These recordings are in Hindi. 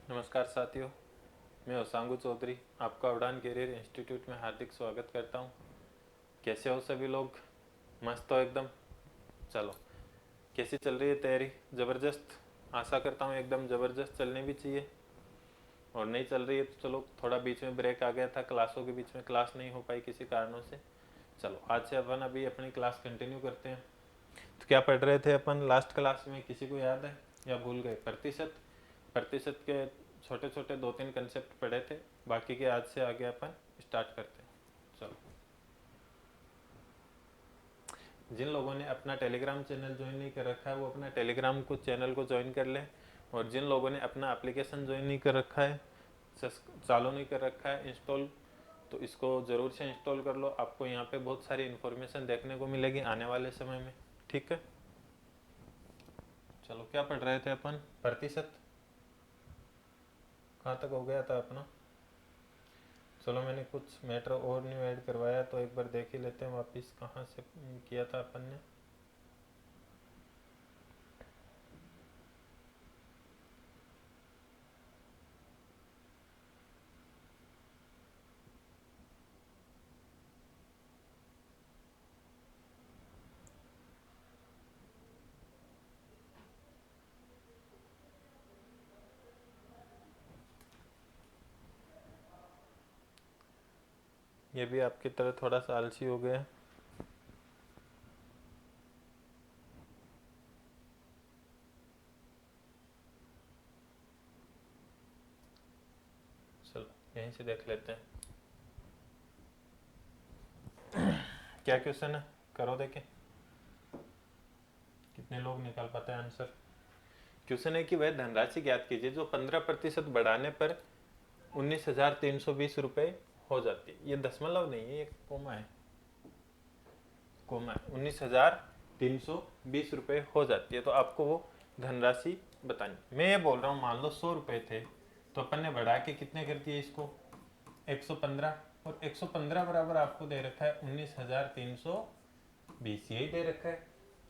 नमस्कार साथियों, मैं ओसांगू चौधरी आपका उड़ान कैरियर इंस्टीट्यूट में हार्दिक स्वागत करता हूँ। कैसे हो सभी लोग? मस्त हो एकदम? चलो, कैसी चल रही है तैयारी? ज़बरदस्त? आशा करता हूँ एकदम ज़बरदस्त चलनी भी चाहिए। और नहीं चल रही है तो चलो, थोड़ा बीच में ब्रेक आ गया था, क्लासों के बीच में क्लास नहीं हो पाई किसी कारणों से। चलो, आज से अपन अभी अपनी क्लास कंटिन्यू करते हैं। तो क्या पढ़ रहे थे अपन लास्ट क्लास में, किसी को याद है या भूल गए? प्रतिशत। प्रतिशत के छोटे छोटे दो तीन कंसेप्ट पढ़े थे, बाकी के आज से आगे अपन स्टार्ट करते हैं। चलो, जिन लोगों ने अपना टेलीग्राम चैनल ज्वाइन नहीं कर रखा है वो अपना टेलीग्राम को चैनल को ज्वाइन कर लें। और जिन लोगों ने अपना एप्लीकेशन ज्वाइन नहीं कर रखा है, चालू नहीं कर रखा है इंस्टॉल, तो इसको ज़रूर से इंस्टॉल कर लो। आपको यहाँ पे बहुत सारी इन्फॉर्मेशन देखने को मिलेगी आने वाले समय में। ठीक है, चलो क्या पढ़ रहे थे अपन? प्रतिशत। कहाँ तक हो गया था अपना? चलो, मैंने कुछ मैटर और न्यू ऐड करवाया तो एक बार देख ही लेते हैं वापस कहाँ से किया था अपन ने। ये भी आपकी तरह थोड़ा सा आलसी हो गया। चलो, यहीं से देख लेते हैं क्या क्वेश्चन है। करो देखें कितने लोग निकाल पाते हैं आंसर। क्वेश्चन है कि वह धनराशि ज्ञात कीजिए जो 15% बढ़ाने पर 19,320 रुपये हो जाती है। ये दशमलव नहीं है, ये कोमा है। कोमा है। 19,320 रुपये हो जाती है, तो आपको वो धनराशि बतानी। मैं ये बोल रहा हूँ, मान लो 100 रुपये थे तो अपन ने बढ़ा के कितने कर दिए इसको? 115। और 115 बराबर आपको दे रखा है 19,320, यही दे रखा है।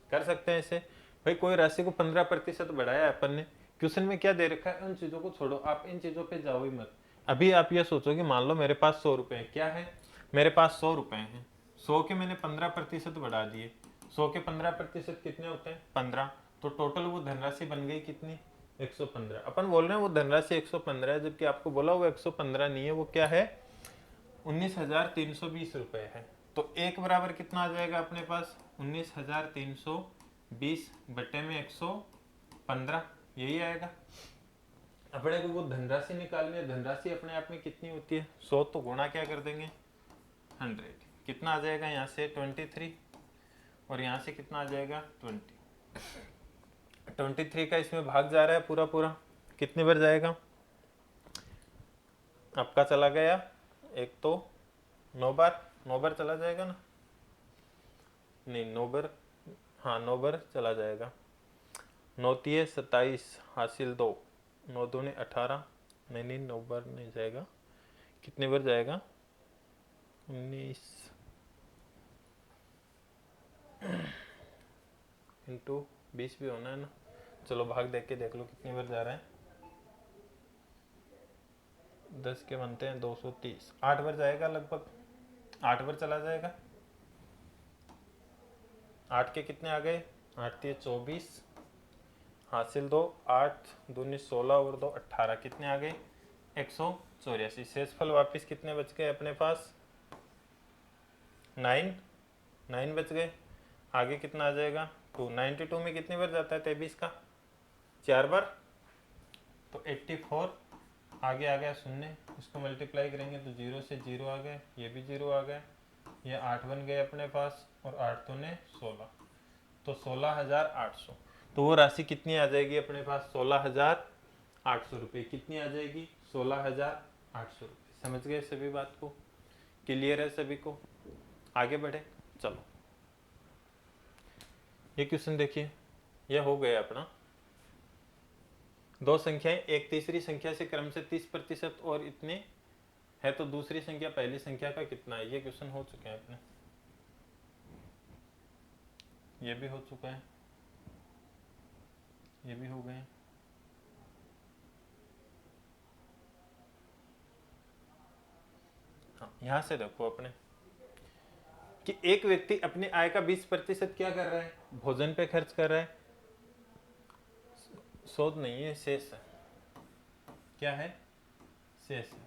कर सकते हैं ऐसे। भाई कोई राशि को 15% बढ़ाया है अपन ने, क्वेश्चन में क्या दे रखा है उन चीज़ों को छोड़ो, आप इन चीज़ों पे जाओ ही मत। अभी आप ये सोचो कि मान लो मेरे पास 100 रुपये हैं। क्या है? मेरे पास 100 रुपये हैं। 100 के मैंने 15% बढ़ा दिए। 100 के 15% कितने होते हैं? 15। तो टोटल वो धनराशि बन गई कितनी? 115। अपन बोल रहे हैं वो धनराशि 115 है, जबकि आपको बोला वो 115 नहीं है, वो क्या है? 19,320 रुपये है। तो एक बराबर कितना आ जाएगा अपने पास? 19,320 बटे में 115, यही आएगा। अपने को वो धनराशि निकालनी है। धनराशि अपने आप में कितनी होती है? 100 तो गुणा क्या कर देंगे? 100। कितना आ जाएगा यहाँ से? 23। और यहाँ से कितना आ जाएगा? 20। 23 का इसमें भाग जा रहा है पूरा पूरा, कितनी बार जाएगा आपका? चला गया एक तो 9 बार। 9 बार चला जाएगा ना? नहीं, 9 बार। हाँ, 9 बार चला जाएगा। 9×3 = 27 हासिल 2। 9×2 = 18। नहीं नहीं, 9 बार नहीं जाएगा। कितने बार जाएगा? 19 इंटू 20 भी होना है ना। चलो भाग देख के देख लो कितनी बार जा रहा है। 10 के बनते हैं 230, 8 बार जाएगा लगभग। 8 बार चला जाएगा। 8 के कितने आ गए? 8×3 = 24 हासिल 2। 8×2 = 16 और 2 18, कितने आ गए? 184। शेषफल वापिस कितने बच गए अपने पास? 9। 9 बच गए। आगे कितना आ जाएगा? 2। 92 में कितनी बार जाता है 23 का? 4 बार। तो 84। आगे आ गया शून्य, इसको मल्टीप्लाई करेंगे तो 0 से 0 आ गए, ये भी 0 आ गए, ये 8 बन गए अपने पास, और 8×2 = 16। तो 16,800। तो वो राशि कितनी आ जाएगी अपने पास? 16,800 रुपये। कितनी आ जाएगी? 16,800 रुपये। समझ गए सभी बात को? क्लियर है सभी को? आगे बढ़े, चलो। ये क्वेश्चन देखिए, यह हो गया अपना। दो संख्याएं एक तीसरी संख्या से क्रम से 30% और इतने है, तो दूसरी संख्या पहली संख्या का कितना है? ये क्वेश्चन हो चुके हैं अपने। ये भी हो चुका है, ये भी हो गए। यहां से देखो अपने कि एक व्यक्ति अपनी आय का 20% क्या कर रहा है, भोजन पे खर्च कर रहा है। शोध नहीं है, शेष है। क्या है? शेष है।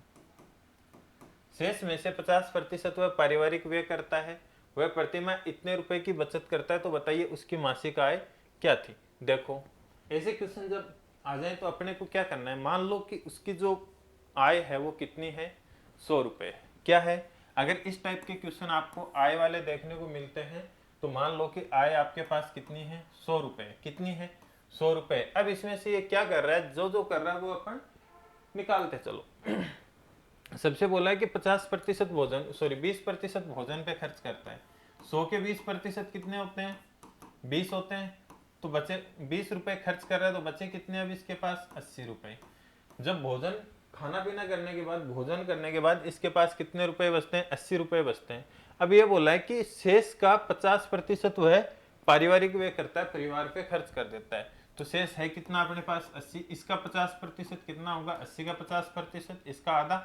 शेष में से 50% वह पारिवारिक व्यय करता है। वह प्रतिमाह इतने रुपए की बचत करता है, तो बताइए उसकी मासिक आय क्या थी। देखो ऐसे क्वेश्चन जब आ जाए तो अपने को क्या करना है, मान लो कि उसकी जो आय है वो कितनी है, 100 रुपये क्या है। अगर इस टाइप के क्वेश्चन आपको आय वाले देखने को मिलते हैं तो मान लो कि आय आपके पास कितनी है, 100 रुपये। कितनी है? 100 रुपये। अब इसमें से ये क्या कर रहा है, जो जो कर रहा है वो अपन निकालते चलो। सबसे बोला है कि 50% भोजन, सॉरी 20% भोजन पे खर्च करता है। 100 के 20% कितने होते हैं, 20 होते हैं। तो बचे 20 रुपए खर्च कर रहा है, तो बचे कितने अब इसके पास, 80 रुपए। जब भोजन खाना पीना करने के बाद, भोजन करने के बाद इसके पास कितने रुपए बचते हैं, 80 रुपए बचते हैं। अब ये बोला है कि शेष का 50% वह पारिवारिक व्यय करता है, परिवार पे खर्च कर देता है। तो शेष है कितना अपने पास, 80। इसका 50% कितना होगा, 80 का 50%, इसका आधा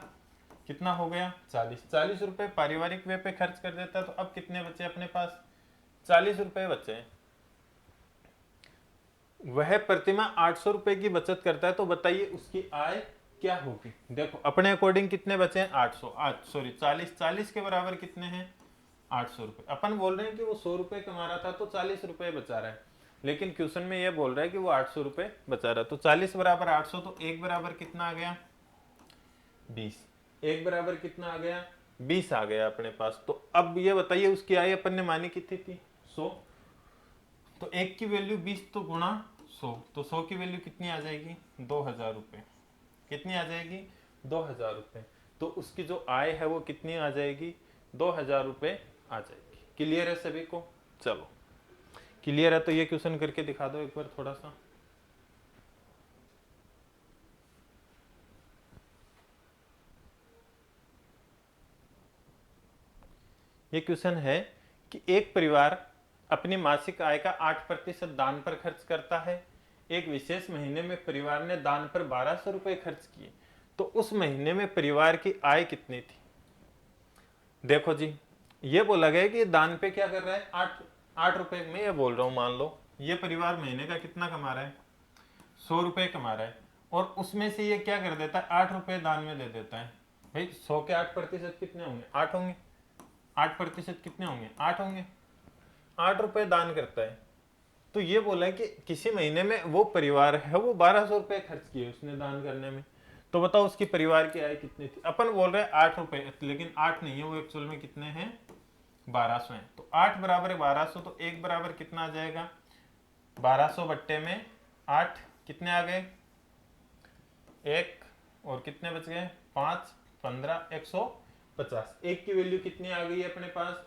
कितना हो गया, 40। 40 रुपए पारिवारिक व्यय पे खर्च कर देता है। तो अब कितने बचे अपने पास, 40 रुपए बचे। वह प्रतिमा 800 रुपए की बचत करता है, तो बताइए उसकी आय क्या होगी। देखो अपने अकॉर्डिंग कितने बचे हैं, 800, 40। 40 के बराबर कितने हैं, 800 रुपए। अपन बोल रहे हैं कि वो 100 रुपए कमा रहा था तो 40 रुपए बचा रहा है, लेकिन क्वेश्चन में ये बोल रहा है कि वो 800 रुपए बचा रहा है। तो 40 बराबर 800, तो एक बराबर कितना आ गया, 20। एक बराबर कितना आ गया, 20 आ गया अपने पास। तो अब ये बताइए उसकी आय अपन ने मानी कितनी थी, 100। तो एक की वैल्यू 20 तो गुणा 100, तो 100 की वैल्यू कितनी आ जाएगी, 2000 रुपए। कितनी आ जाएगी, 2000 रुपए। तो उसकी जो आय है वो कितनी आ जाएगी, 2000 रुपए आ जाएगी। क्लियर है सभी को? चलो क्लियर है तो ये क्वेश्चन करके दिखा दो एक बार थोड़ा सा। ये क्वेश्चन है कि एक परिवार अपनी मासिक आय का 8% दान पर खर्च करता है। एक विशेष महीने में परिवार ने दान पर 1200 रुपए खर्च किए, तो उस महीने में परिवार की आय कितनी थी। देखो जी, ये बोला गया कि ये दान पे क्या कर रहा है, 8 रुपए में। ये बोल रहा हूं मान लो ये परिवार महीने का कितना कमा रहा है, 100 रुपए कमा रहा है, और उसमें से ये क्या कर देता है, 8 रुपए दान में दे देता है। भाई 100 के 8% कितने होंगे, 8 होंगे। 8% कितने होंगे, 8 होंगे। 8 रुपए दान करता है। तो ये बोला है कि किसी महीने में वो परिवार है वो 1200 रुपए खर्च किए उसने दान करने में। तो बताओ उसकी परिवार की आय कितनी थी। अपन बोल रहे हैं 8 रुपए, लेकिन 8 नहीं है, वो एक्चुअल में कितने हैं, 1200 है। तो 8 बराबर 1200, तो एक बराबर कितना आ जाएगा, 1200 बट्टे में 8 कितने आ गए, एक, और कितने बच गए, 5, 15, 150। एक की वैल्यू कितनी आ गई है अपने पास,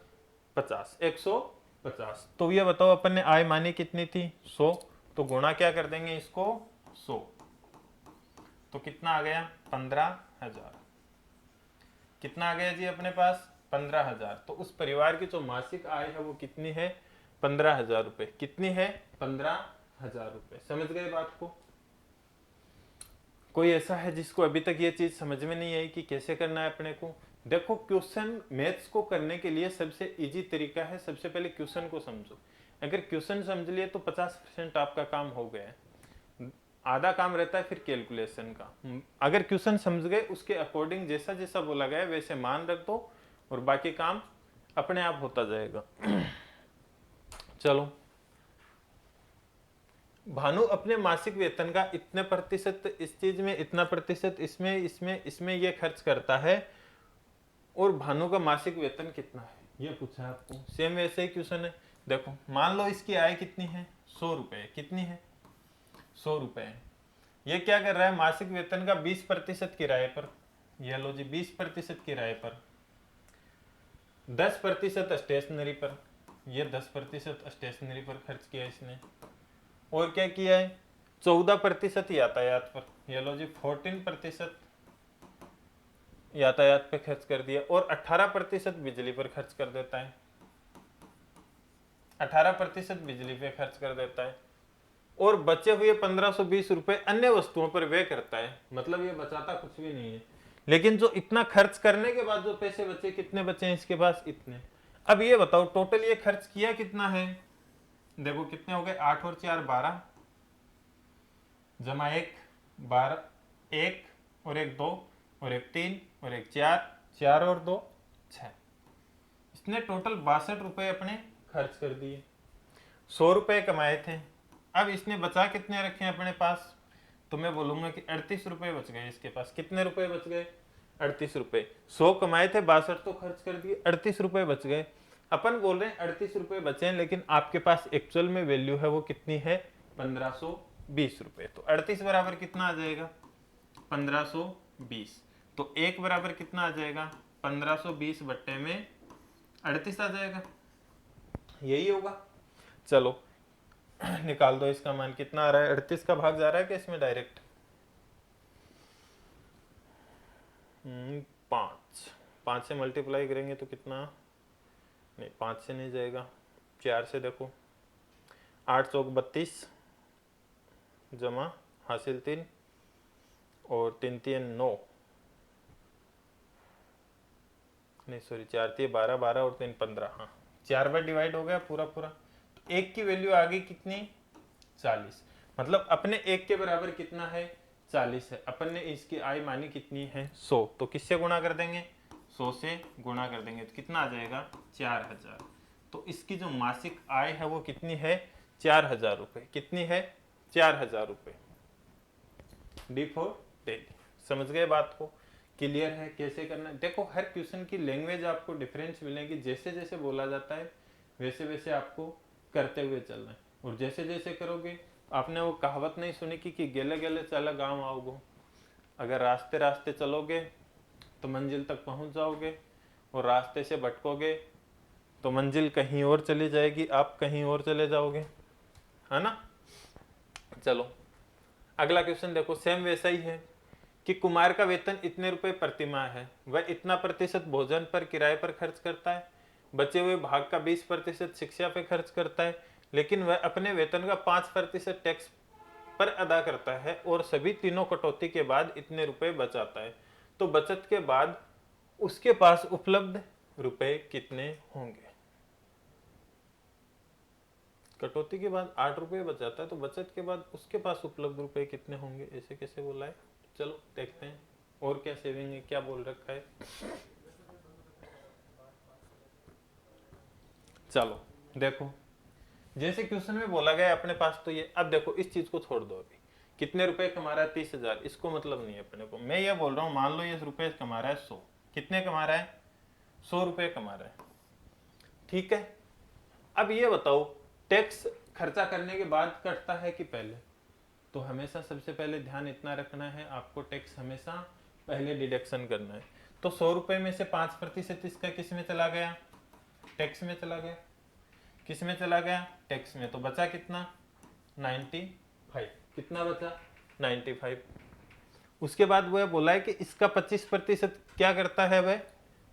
50, 150। तो ये बताओ अपन ने आय मानी कितनी थी, 100। तो गुणा क्या कर देंगे इसको, 100। तो कितना आ गया, 15,000। कितना आ गया जी अपने पास, 15,000। तो उस परिवार की जो मासिक आय है वो कितनी है, 15,000 रुपए। कितनी है, 15,000 रुपए। समझ गए बात को? कोई ऐसा है जिसको अभी तक ये चीज समझ में नहीं आई कि कैसे करना है अपने को। देखो क्वेश्चन मैथ्स को करने के लिए सबसे इजी तरीका है, सबसे पहले क्वेश्चन को समझो। अगर क्वेश्चन समझ लिए तो 50% आपका काम हो गया है। आधा काम रहता है फिर कैलकुलेशन का। अगर क्वेश्चन समझ गए उसके अकॉर्डिंग जैसा जैसा बोला गया वैसे मान रख दो और बाकी काम अपने आप होता जाएगा। चलो, भानु अपने मासिक वेतन का इतने प्रतिशत इस चीज में, इतना प्रतिशत इसमें इसमें इसमें ये खर्च करता है, और भानु का मासिक वेतन कितना है ये पूछा है आपको। सेम वैसे ही क्वेश्चन है। देखो मान लो इसकी आय कितनी है, 100 रुपए। कितनी है, 100 रुपए। ये क्या कर रहा है, मासिक वेतन का 20% किराए पर, ये लो जी 20% किराए पर, 10% स्टेशनरी पर, ये 10% स्टेशनरी पर खर्च किया इसने, और क्या किया है, 14% यातायात पर, ये लो जी 14% यातायात पे खर्च कर दिया, और 18% बिजली पर खर्च कर देता है। 18% बिजली पे खर्च कर देता है, और बचे हुए 1520 रुपए अन्य वस्तुओं पर व्यय करता है। मतलब ये बचाता कुछ भी नहीं है, लेकिन जो इतना खर्च करने के बाद जो पैसे बचे, कितने बचे हैं इसके पास? इतने। अब ये बताओ टोटल ये खर्च किया कितना है? देखो कितने हो गए, 8 और 4 12, जमा 1 12, 1 और 1 2 और 1 3 और 1 4, 4 और 2 6। इसने टोटल 62 रुपए अपने खर्च कर दिए। 100 रुपए कमाए थे। अब इसने बचा कितने रखे हैं अपने पास? तो मैं बोलूंगा कि 38 रुपए बच गए इसके पास। कितने रुपए बच गए? 38 रुपए। 100 कमाए थे, 62 तो खर्च कर दिए, 38 रुपए बच गए। अपन बोल रहे हैं 38 रुपए बचे हैं, लेकिन आपके पास एक्चुअल में वैल्यू है वो कितनी है? 1520 रुपए। तो 38 बराबर कितना आ जाएगा? 1520। तो 1 बराबर कितना आ जाएगा? 1520 बट्टे में 38 आ जाएगा। यही होगा। चलो निकाल दो इसका मान। कितना आ रहा है? 38 का भाग जा रहा है कि इसमें डायरेक्ट? 5 से मल्टीप्लाई करेंगे तो कितना? नहीं, 5 से नहीं जाएगा, 4 से। देखो 8 चौक 32, जमा हासिल 3 और 3 3 9, नहीं सॉरी 4 3 12, 12 और 3 15। हाँ, 4 बार डिवाइड हो गया पूरा पूरा। तो 1 की वैल्यू आ गई कितनी? 40। मतलब अपने 1 के बराबर कितना है? 40 है। अपन ने इसकी आय मानी कितनी है? 100। तो किससे गुणा कर देंगे? 100 से गुणा कर देंगे तो कितना आ जाएगा? 4000। तो इसकी जो मासिक आय है वो कितनी है? 4000 रुपए। कितनी है? 4000 रुपए। D for daily. समझ गए बात को? क्लियर है कैसे करना है? देखो हर क्वेश्चन की लैंग्वेज आपको डिफरेंस मिलेगी। जैसे जैसे बोला जाता है वैसे वैसे आपको करते हुए चलना है। और जैसे जैसे करोगे, आपने वो कहावत नहीं सुनी कि गेले गेले चला गाँव आओगे? अगर रास्ते रास्ते चलोगे तो मंजिल तक पहुंच जाओगे, और रास्ते से भटकोगे तो मंजिल कहीं और चली जाएगी, आप कहीं और चले जाओगे, है ना? चलो अगला क्वेश्चन देखो, सेम वैसा ही है कि कुमार का वेतन इतने रुपए प्रति माह है, वह इतना प्रतिशत भोजन पर किराए पर खर्च करता है, बचे हुए भाग का 20% शिक्षा पे खर्च करता है, लेकिन वह अपने वेतन का 5% टैक्स पर अदा करता है और सभी तीनों कटौती के बाद इतने रुपए बचाता है। तो बचत के बाद उसके पास उपलब्ध रुपए कितने होंगे? कटौती के बाद 8 रुपए बचाता है, तो बचत के बाद उसके पास उपलब्ध रुपए कितने होंगे? ऐसे कैसे बोला है? चलो देखते हैं और क्या सेविंग है, क्या बोल रखा है। चलो देखो, जैसे क्वेश्चन में बोला गया अपने पास तो ये। अब देखो इस चीज को छोड़ दो। अभी कितने रुपए कमा रहा है? 30,000। इसको मतलब नहीं है अपने को। मैं ये बोल रहा हूँ, मान लो ये रुपए कमा रहा है 100। कितने कमा रहा है? 100 रुपए कमा रहा है, ठीक है। अब ये बताओ टैक्स खर्चा करने के बाद कटता है कि पहले? तो हमेशा सबसे पहले ध्यान इतना रखना है आपको, टैक्स हमेशा पहले डिडक्शन करना है। तो 100 रुपए में से 5% इसका किस में चला गया? टैक्स में चला गया। किस में चला गया? टैक्स में। तो बचा कितना? 95। कितना बचा? 95। उसके बाद वह बोला है कि इसका 25% क्या करता है? वह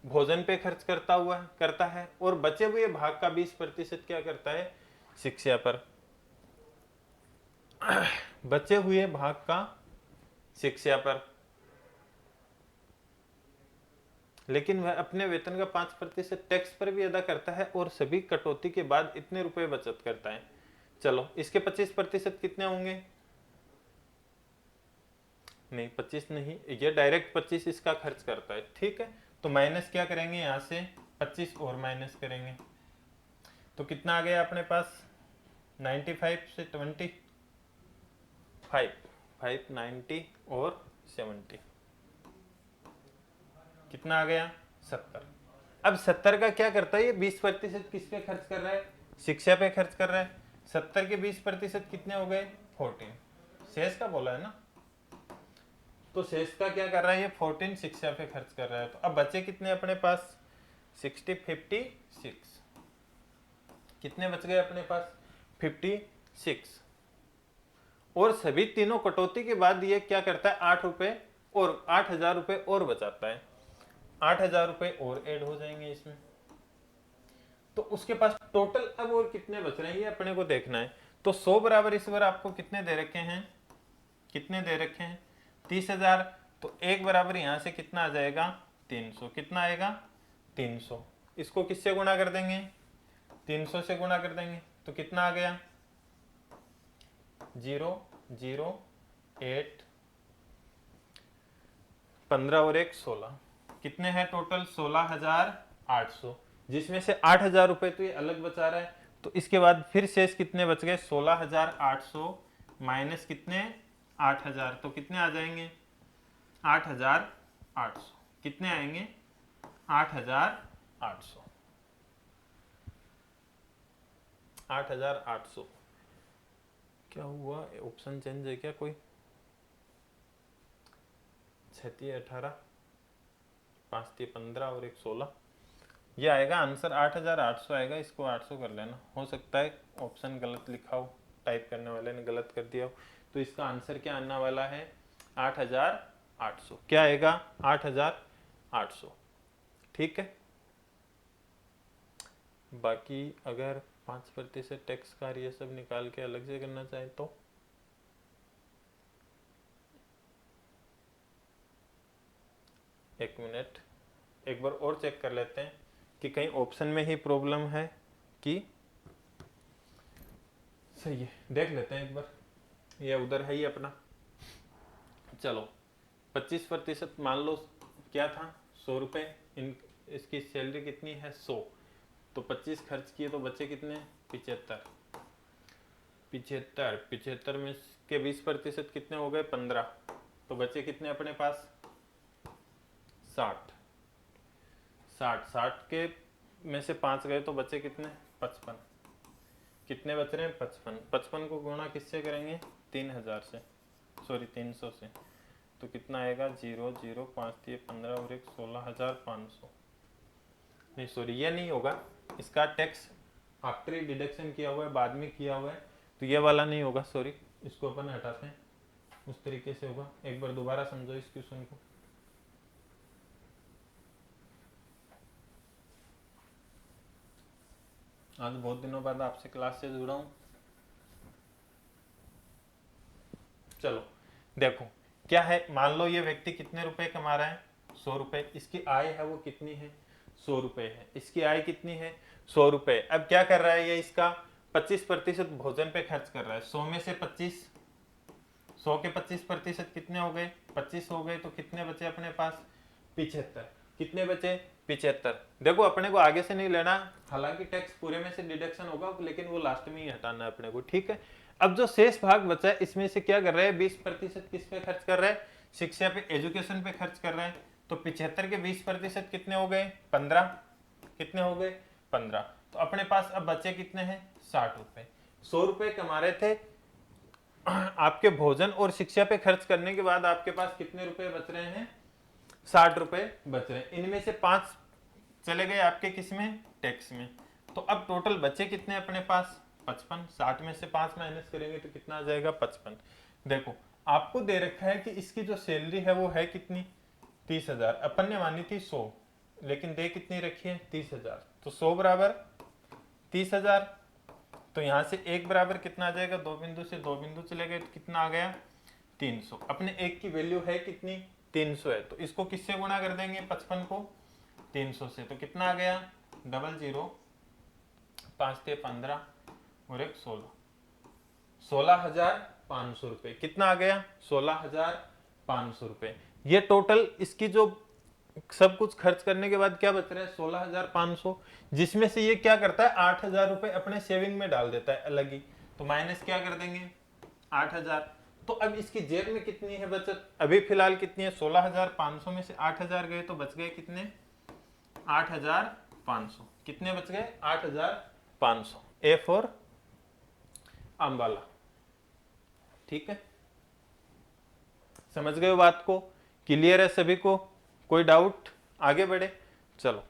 भोजन पे खर्च करता है, और बचे हुए भाग का 20% क्या करता है? शिक्षा पर। बचे हुए भाग का शिक्षा पर, लेकिन वह अपने वेतन का 5% टैक्स पर भी अदा करता है और सभी कटौती के बाद इतने रुपए बचत करता है। चलो इसके 25% कितने होंगे? नहीं 25 नहीं, ये डायरेक्ट 25 इसका खर्च करता है, ठीक है। तो माइनस क्या करेंगे यहां से? 25 और माइनस करेंगे तो कितना आ गया अपने पास? 95 से 25, 5 90 और 70, कितना आ गया? 70। अब 70 का क्या करता है? ये 20% किस पे खर्च कर रहा है? शिक्षा पे खर्च कर रहा है। 70 के 20% कितने हो गए? 14। शेष का बोला है ना, तो शेष का क्या कर रहा है? ये 14 शिक्षा पे खर्च कर रहा है। तो अब बचे कितने अपने पास? 60 56। कितने बच गए अपने पास? 56। और सभी तीनों कटौती के बाद ये क्या करता है? 8 रुपए और 8000 रुपए और बचाता है। 8000 रुपए और ऐड हो जाएंगे इसमें। तो उसके पास टोटल अब और कितने बच रहे हैं ये अपने को देखना है। तो 100 बराबर इस बार आपको कितने दे रखे हैं? कितने दे रखे हैं? 30,000। तो 1 बराबर यहाँ से कितना आ जाएगा 300, कितना आएगा 300। इसको किससे गुणा कर देंगे 300 से गुणा कर देंगे तो कितना आ गया 008, 15 और 1 16, कितने हैं टोटल 16,800, जिसमें से 8,000 रुपए तो ये अलग बचा रहा है। तो इसके बाद फिर शेष कितने बच गए 16,800 माइनस कितने 8,000, तो कितने आ जाएंगे 8,800, कितने आएंगे 8,800, 8,800। क्या हुआ ऑप्शन चेंज है क्या कोई 6 18, 5 15 और 1 16, ये आएगा आंसर 8,800 आएगा। इसको 800 कर लेना, हो सकता है ऑप्शन गलत लिखा हो, टाइप करने वाले ने गलत कर दिया हो। तो इसका आंसर क्या आने वाला है 8,800, क्या आएगा 8,800, ठीक है। बाकी अगर 5% टैक्स का ये सब निकाल के अलग से करना चाहे तो एक मिनट, एक बार और चेक कर लेते हैं कि कहीं ऑप्शन में ही प्रॉब्लम है कि सही है, देख लेते हैं एक बार। ये उधर है ही अपना, चलो 25% मान लो क्या था 100 रुपये, इन इसकी सैलरी कितनी है 100, तो 25 खर्च किए तो बचे कितने 75, 75 75 में के 20% कितने हो गए 15, तो बचे कितने अपने पास 60, 60 60 के में से 5 गए तो बचे कितने 55, कितने बच रहे हैं 55, 55 को गुणा किससे करेंगे 3,000 से, सॉरी 300 से, तो कितना आएगा 0 0 5 15 और 1 16,500, नहीं सॉरी ये नहीं होगा, इसका टैक्स आफ्टर डिडक्शन किया हुआ है, बाद में किया हुआ है, तो ये वाला नहीं होगा, सॉरी इसको अपन हटाते हैं, उस तरीके से होगा। एक बार दोबारा समझो इस क्वेश्चन को। आज बहुत दिनों बाद आपसे क्लास से जुड़ा हूं। चलो देखो क्या है, मान लो ये व्यक्ति कितने रुपए कमा रहा है 100 रुपए, इसकी आय है वो कितनी है 100 रुपए है, इसकी आय कितनी है 100 रुपए। अब क्या कर रहा है ये, इसका 25% भोजन पे खर्च कर रहा है, 100 में से 25, 100 के 25% कितने हो गए 25 हो गए, तो कितने बचे अपने पास 75, कितने बचे 75। देखो अपने को आगे से नहीं लेना, हालांकि टैक्स पूरे में से डिडक्शन होगा लेकिन वो लास्ट में ही हटाना है अपने को, ठीक है। अब जो शेष भाग बचा है इसमें से क्या कर रहे हैं 20% किस पे खर्च कर रहे हैं शिक्षा पे, एजुकेशन पे खर्च कर रहे हैं, तो 75 के 20% कितने हो गए 15, कितने हो गए 15, तो अपने पास अब बचे कितने हैं 60 रुपए। 100 रुपए कमा रहे थे, आपके भोजन और शिक्षा पे खर्च करने के बाद आपके पास कितने रुपए बच रहे हैं 60 रुपए बच रहे हैं, इनमें से 5 चले गए आपके किस में टैक्स में, तो अब टोटल बचे कितने अपने पास 55, 60 में से 5 माइनस करेंगे तो कितना आ जाएगा 55। देखो आपको दे रखा है कि इसकी जो सैलरी है वो है कितनी 30,000, अपन ने मानी थी 100, लेकिन दे कितनी रखी है 30,000, तो 100 बराबर 30,000, तो यहां से एक बराबर कितना आ जाएगा, 2 बिंदु से 2 बिंदु चले गए तो कितना आ गया 300, अपने एक की वैल्यू है कितनी 300 है, तो इसको किससे गुणा कर देंगे 55 को 300 से, तो कितना आ गया 00 5 15 और 1 16, 16,500 रुपए, कितना आ गया 16,500 रुपए। ये टोटल इसकी जो सब कुछ खर्च करने के बाद क्या बच रहा है 16,500, जिसमें से ये क्या करता है 8,000 रुपए अपने सेविंग में डाल देता है अलग ही, तो माइनस क्या कर देंगे 8,000, तो अब इसकी जेब में कितनी है बचत अभी फिलहाल कितनी है 16,500 में से 8,000 गए तो बच गए कितने 8,500, कितने बच गए 8,500, ए फॉर अंबाला, ठीक है। समझ गए बात को, क्लियर है सभी को, कोई डाउट आगे बढ़े, चलो।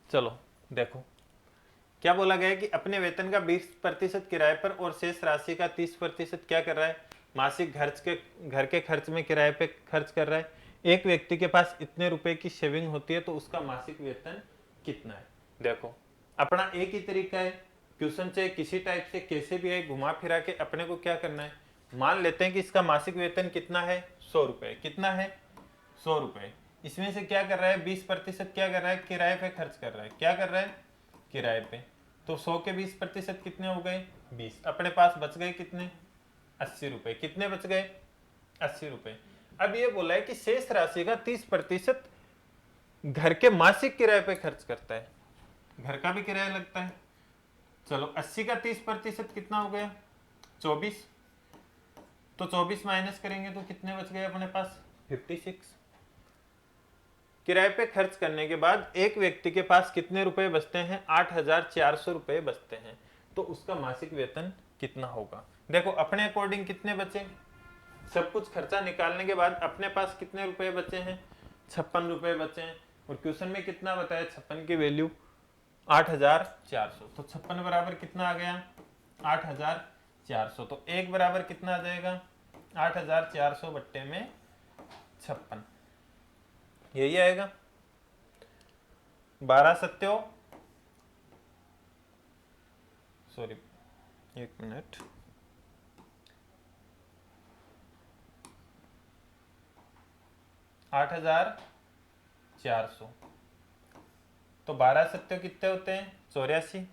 चलो देखो क्या बोला गया है कि अपने वेतन का 20% किराए पर और शेष राशि का 30% क्या कर रहा है, मासिक घर के खर्च में किराए पे खर्च कर रहा है। एक व्यक्ति के पास इतने रुपए की सेविंग होती है तो उसका मासिक वेतन कितना है। देखो अपना एक ही तरीका है, क्वेश्चन चाहे किसी टाइप से कैसे भी है घुमा फिरा के अपने को क्या करना है, मान लेते हैं कि इसका मासिक वेतन कितना है, 100 रुपए। कितना है, 100 रुपए। इसमें से क्या कर रहा है, 20% क्या कर रहा है, किराए पे खर्च कर रहा है। क्या कर रहा है, किराए पे। तो 100 के 20% कितने हो गए, 20। अपने पास बच गए कितने, 80 रुपए। कितने बच गए, 80 रुपए। अब ये बोला है कि शेष राशि का 30% घर के मासिक किराए पे खर्च करता है। घर का भी किराया लगता है। चलो 80 का 30% कितना हो गया, 24। तो 24 माइनस करेंगे तो कितने बच गए अपने पास, 56। किराए पे खर्च करने के बाद एक व्यक्ति के पास कितने रुपए बचते हैं, 8,400 रुपए बचते हैं। तो उसका मासिक वेतन कितना होगा। देखो अपने अकॉर्डिंग कितने बचे, सब कुछ खर्चा निकालने के बाद अपने पास कितने रुपए बचे हैं, 56 रुपए बचे हैं। और क्वेश्चन में कितना बताया, 56 की वैल्यू 8,400। तो 56 बराबर कितना आ गया, 8,400। तो एक बराबर कितना आ जाएगा, 8,400 बट्टे में 56, यही आएगा। 12 सत्यो, सॉरी 1 मिनट, 8,400। तो 12 सत्यो कितने होते हैं, 84।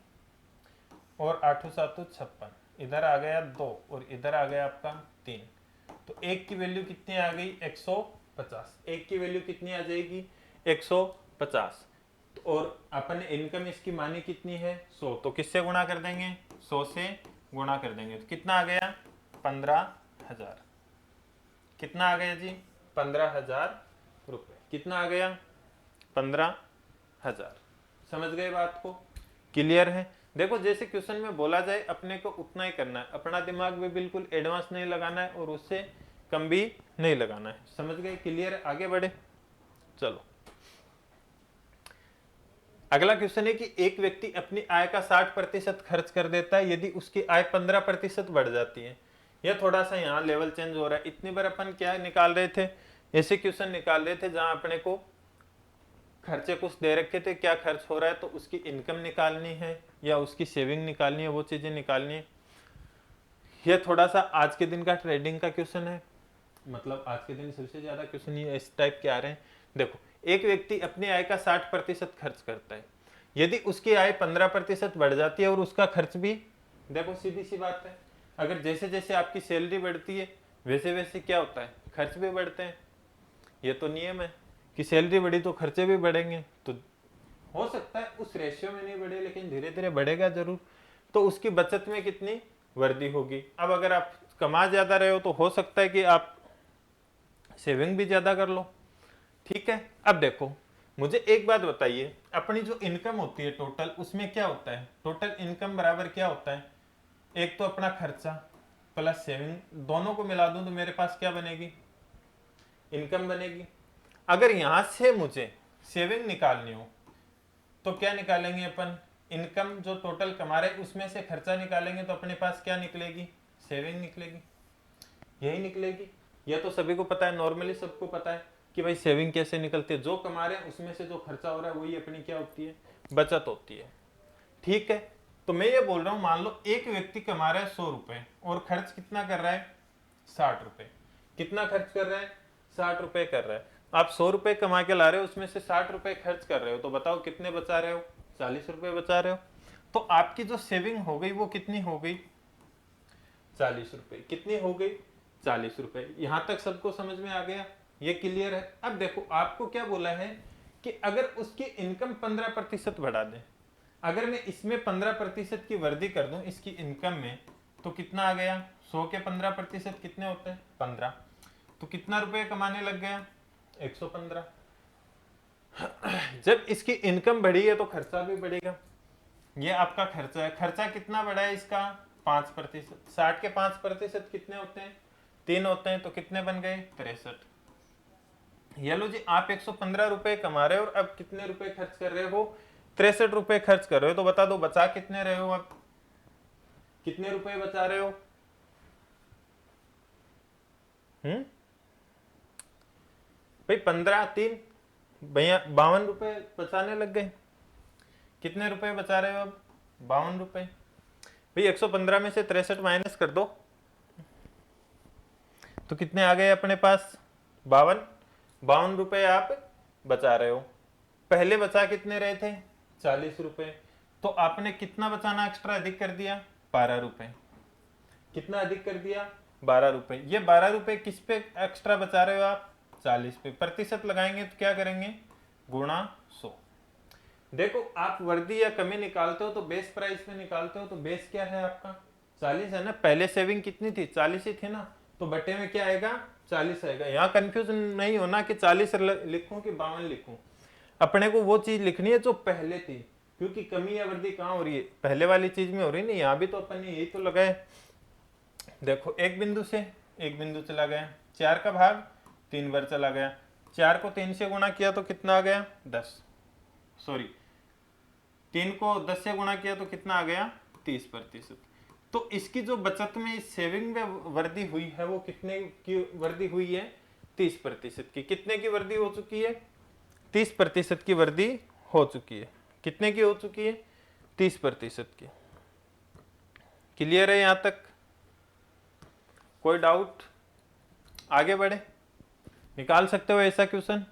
और 8 7 56, इधर आ गया 2 और इधर आ गया आपका 3। तो एक की वैल्यू कितनी आ गई, 150। एक की वैल्यू कितनी आ जाएगी, 150। और अपन इनकम इसकी मानी कितनी है, 100। तो किससे गुणा कर देंगे, 100 से गुणा कर देंगे। तो कितना आ गया, 15,000। कितना आ गया जी, 15,000 रुपए। कितना आ गया, 15,000। समझ गए बात को, क्लियर है। देखो जैसे क्वेश्चन में बोला जाए अपने को उतना ही करना है, अपना दिमाग भी बिल्कुल एडवांस नहीं लगाना है और उससे कम भी नहीं लगाना है। समझ गए, क्लियर है, आगे बढ़े। चलो अगला क्वेश्चन है कि एक व्यक्ति अपनी आय का 60% खर्च कर देता है यदि उसकी आय 15% बढ़ जाती है। यह थोड़ा सा यहाँ लेवल चेंज हो रहा है। इतनी बार अपन क्या निकाल रहे थे, ऐसे क्वेश्चन निकाल रहे थे जहां अपने को खर्चे कुछ दे रखे थे, क्या खर्च हो रहा है तो उसकी इनकम निकालनी है या उसकी सेविंग निकालनी है, वो चीजें निकालनी है। यह थोड़ा सा आज के दिन का ट्रेडिंग का क्वेश्चन है, मतलब आज के दिन सबसे ज्यादा क्वेश्चन ये इस टाइप के आ रहे हैं। देखो एक व्यक्ति अपनी आय का 60% खर्च करता है, यदि उसकी आय 15% बढ़ जाती है और उसका खर्च भी, देखो सीधी सी बात है, अगर जैसे जैसे आपकी सैलरी बढ़ती है वैसे वैसे क्या होता है, खर्च भी बढ़ते हैं। ये तो नियम है कि सैलरी बढ़ी तो खर्चे भी बढ़ेंगे। तो हो सकता है उस रेशियो में नहीं बढ़े लेकिन धीरे धीरे बढ़ेगा जरूर। तो उसकी बचत में कितनी वृद्धि होगी। अब अगर आप कमा ज्यादा रहे हो तो हो सकता है कि आप सेविंग भी ज्यादा कर लो। ठीक है, अब देखो मुझे एक बात बताइए, अपनी जो इनकम होती है टोटल, उसमें क्या होता है, टोटल इनकम बराबर क्या होता है, एक तो अपना खर्चा प्लस सेविंग, दोनों को मिला दूं तो मेरे पास क्या बनेगी, इनकम बनेगी। अगर यहां से मुझे सेविंग निकालनी हो तो क्या निकालेंगे अपन, इनकम जो टोटल कमा रहे उसमें से खर्चा निकालेंगे तो अपने पास क्या निकलेगी, सेविंग निकलेगी, यही निकलेगी। यह तो सभी को पता है, नॉर्मली सबको पता है कि भाई सेविंग कैसे निकलती है, जो कमा रहे हैं उसमें से जो खर्चा हो रहा है वही अपनी क्या होती है, बचत होती है। ठीक है, तो मैं ये बोल रहा हूं मान लो एक व्यक्ति कमा रहा है 100 रुपए और खर्च कितना कर रहा है, 60 रुपए। कितना खर्च कर रहा है, 60 रुपए कर रहा है। आप 100 रुपए कमा के ला रहे हो, उसमें से 60 रुपए खर्च कर रहे हो, तो बताओ कितने बचा रहे हो, 40 रुपए बचा रहे हो। तो आपकी जो सेविंग हो गई वो कितनी हो गई, 40 रुपए। कितनी हो गई, 40 रुपए। यहां तक सबको समझ में आ गया, ये क्लियर है। अब देखो आपको क्या बोला है कि अगर उसकी इनकम 15% बढ़ा दे, अगर मैं इसमें 15% की वृद्धि कर दूं इसकी इनकम में, तो कितना आ गया, 100 के 15% कितने होते हैं, 15। तो कितना रुपए कमाने लग गया, 115। जब इसकी इनकम बढ़ी है तो खर्चा भी बढ़ेगा। ये आपका खर्चा है, खर्चा कितना बढ़ा है इसका, 5%। 60 के 5% कितने होते हैं, 3 होते हैं। तो कितने बन गए, 63। ये लो जी, आप 115 रुपए कमा रहे हो और अब कितने रुपए खर्च कर रहे हो, 63 रुपए खर्च कर रहे हो, तो बता दो बचा कितने रहे हो आप, कितने रुपए बचा रहे हो? भाई 15 3 भैया 52 रुपए बचाने लग गए। कितने रुपए बचा रहे हो अब? 52 रुपए। भाई 115 में से 63 माइनस कर दो, तो कितने आ गए अपने पास? 52। 52 रुपए आप बचा रहे हो। पहले बचा कितने रहे थे? 40 रुपए। तो आपने कितना बचाना एक्स्ट्रा अधिक कर दिया? 12 रुपए। कितना अधिक कर दिया? 12 रुपए। ये 12 रुपए किस पे एक्स्ट्रा बचा रहे हो आप? 40 पे। प्रतिशत लगाएंगे तो क्या करेंगे? गुणा 100। देखो आप वर्दी या कमी निकालते हो तो बेस प्राइस में निकालते हो, तो बेस क्या है आपका? 40 है ना। पहले सेविंग कितनी थी? 40 ही थी ना। तो बटे में क्या आएगा? 40 आएगा। यहाँ कंफ्यूज नहीं होना कि 40 लिखूं कि 52 लिखूं। अपने को वो चीज लिखनी है जो पहले थी, क्योंकि कमी या वृद्धि कहाँ हो रही है? पहले वाली चीज में हो रही नहीं। यहाँ भी तो अपन ने यही तो लगाए। देखो एक बिंदु से एक बिंदु चला गया, 4 का भाग 3 बार चला गया, 4 को 3 से गुणा किया तो कितना आ गया? 10। सॉरी 3 को 10 से गुणा किया तो कितना आ गया? 30%। तो इसकी जो बचत में सेविंग में वृद्धि हुई है वो कितने की वृद्धि हुई है? 30% की। कितने की वृद्धि हो चुकी है? 30% की वृद्धि हो चुकी है। कितने की हो चुकी है? 30% की। क्लियर है यहां तक? कोई डाउट? आगे बढ़े, निकाल सकते हो ऐसा क्वेश्चन?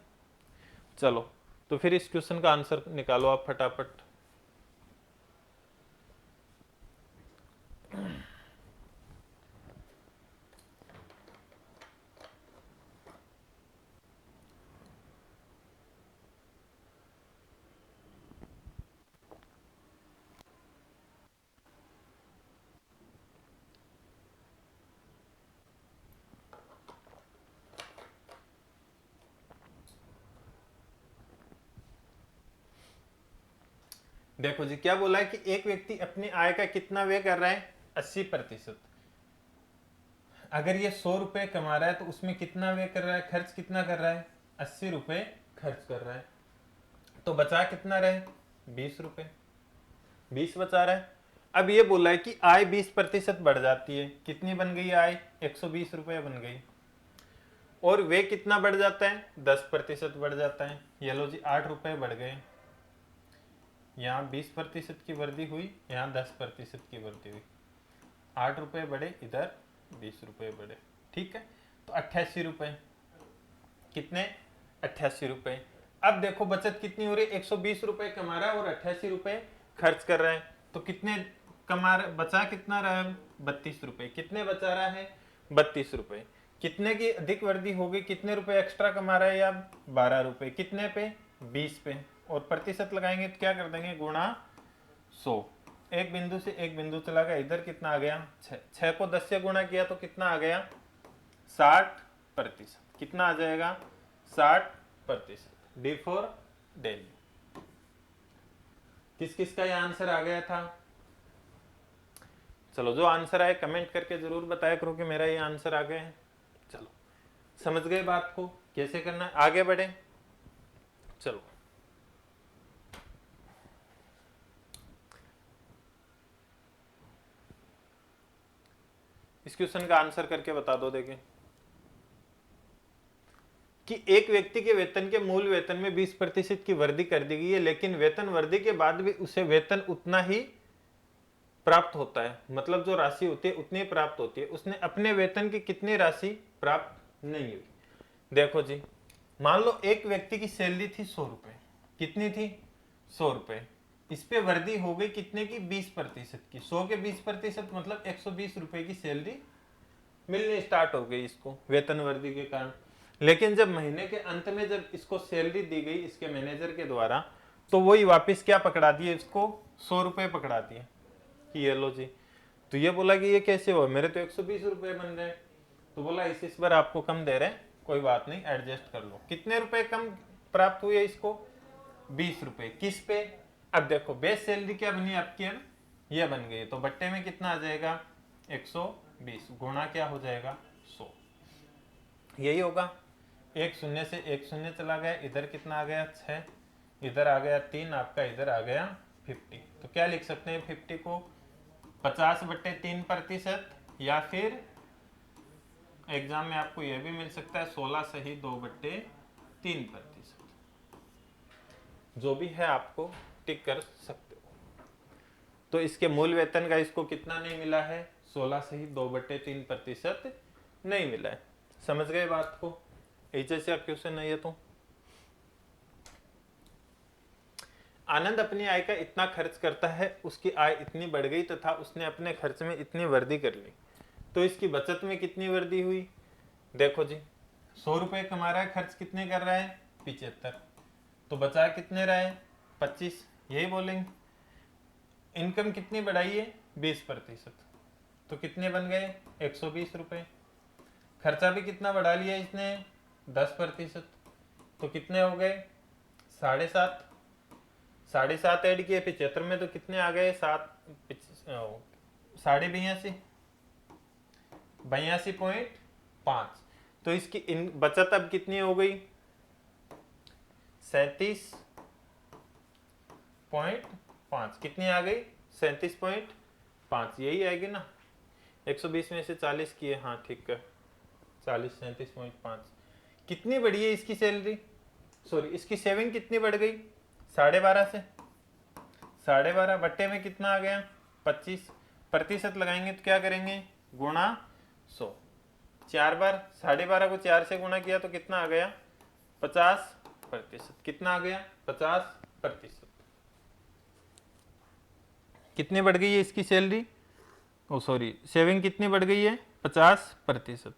चलो तो फिर इस क्वेश्चन का आंसर निकालो आप फटाफट। देखो जी क्या बोला है कि एक व्यक्ति अपनी आय का कितना व्यय कर रहा है? 80%। अगर ये 100 रुपए कमा रहा है तो उसमें कितना व्यय कर रहा है? खर्च कितना कर रहा है? 80 रुपए खर्च कर रहा है। तो बचा कितना रहे? 20 रुपए। 20 बचा रहा है। अब ये बोला है कि आय 20% बढ़ जाती है। कितनी बन गई आय? 120 रुपए बन गई। और वे कितना बढ़ जाता है? 10% बढ़ जाता है। ये लो जी 8 रुपए बढ़ गए। यहाँ 20% की वृद्धि हुई, यहाँ 10% की वृद्धि हुई। 8 रुपए बढ़े, इधर 20 रुपए बढ़े। ठीक है, तो 88 रुपए। कितने? 88 रुपए। अब देखो बचत कितनी हो रही है? 120 रुपए कमा रहा है और 88 रुपए खर्च कर रहा है। तो कितने कमा रहा, बचा कितना रहा है? 32 रुपए। कितने बचा रहा है? 32 रुपए। कितने की अधिक वृद्धि हो गई? कितने रुपए एक्स्ट्रा कमा रहा है अब? 12 रुपए। कितने पे? 20 पे। और प्रतिशत लगाएंगे तो क्या कर देंगे? गुणा 100। एक बिंदु से एक बिंदु चला गया, इधर कितना आ गया? 6। 6 को 10 से गुणा किया तो कितना आ गया? 60%। कितना आ जाएगा? 60%। D for daily. किस किस का ये आंसर आ गया था? चलो जो आंसर आए कमेंट करके जरूर बताया करो कि मेरा ये आंसर आ गया है। चलो समझ गए बात को कैसे करना है? आगे बढ़े। चलो इस क्वेश्चन का आंसर करके बता दो। देखें कि एक व्यक्ति के वेतन के मूल वेतन में 20% की वृद्धि कर दी गई है, लेकिन वेतन वृद्धि के बाद भी उसे वेतन उतना ही प्राप्त होता है। मतलब जो राशि होती है उतनी प्राप्त होती है। उसने अपने वेतन की कितनी राशि प्राप्त नहीं हुई? देखो जी मान लो एक व्यक्ति की सैलरी थी 100 रुपए। कितनी थी? 100 रुपए। इस पे वृद्धि हो गई कितने की? 20% की। 100 के 20% मतलब 120 रुपए की सैलरी मिलनी स्टार्ट हो गई इसको वेतन वृद्धि के कारण। लेकिन जब महीने के अंत में जब इसको सैलरी दी गई इसके मैनेजर के द्वारा, तो वही वापस क्या पकड़ा दिए इसको? 100 रुपए पकड़ा दिए कि ये लो जी। तो ये बोला कि ये कैसे हुआ? मेरे तो 120 रुपए बन गए। तो बोला इस बार आपको कम दे रहे हैं, कोई बात नहीं एडजस्ट कर लो। कितने रुपए कम प्राप्त हुए इसको? 20 रुपए। किस पे? अब देखो बेस सैलरी क्या बनी आपकी? अब ये बन गई। तो बट्टे में कितना आ जाएगा? 120 गुणा क्या हो जाएगा? 100। यही होगा। एक शून्य से एक शून्य चला गया, इधर कितना आ गया? 6। इधर आ गया 3, आपका इधर आ गया 50। तो क्या लिख सकते हैं 50 को 50/3%, या फिर एग्जाम में आपको यह भी मिल सकता है 16 सही 2/3%। जो भी है आपको टिक कर सकते हो। तो इसके मूल वेतन का इसको कितना नहीं मिला है, 16 सही 2/3% नहीं मिला है। समझ गए बात को? एचएस का क्वेश्चन है ये। तो आनंद अपनी आय का इतना खर्च करता है, उसकी आय इतनी बढ़ गई तथा उसने अपने खर्च में इतनी वृद्धि कर ली, तो इसकी बचत में कितनी वृद्धि हुई? देखो जी, 100 रुपए कमा रहा है, खर्च कितने कर रहा है 75, तो बचा कितने रहा है 25, यही बोलेंगे। इनकम कितनी बढ़ाई है 20%, तो कितने बन गए 120 रुपए। खर्चा भी कितना बढ़ा लिया इसने 10%, तो कितने हो गए 7.5। 7.5 ऐड किए 75 में, तो कितने आ गए 82.5। तो इसकी बचत अब कितनी हो गई 37.5। कितनी आ गई 37.5, यही आएगी ना। 120 में से 40 किए, हाँ ठीक है, 40 37.5। कितनी बढ़ी है इसकी सैलरी, सॉरी इसकी सेविंग कितनी बढ़ गई 12.5 से। 12.5 बट्टे में कितना आ गया 25, प्रतिशत लगाएंगे तो क्या करेंगे गुणा 100। 4 बार 12.5 को 4 से गुणा किया तो कितना आ गया 50%। कितना आ गया 50%। कितनी बढ़ गई है इसकी सैलरी, ओ सॉरी सेविंग कितनी बढ़ गई है 50%।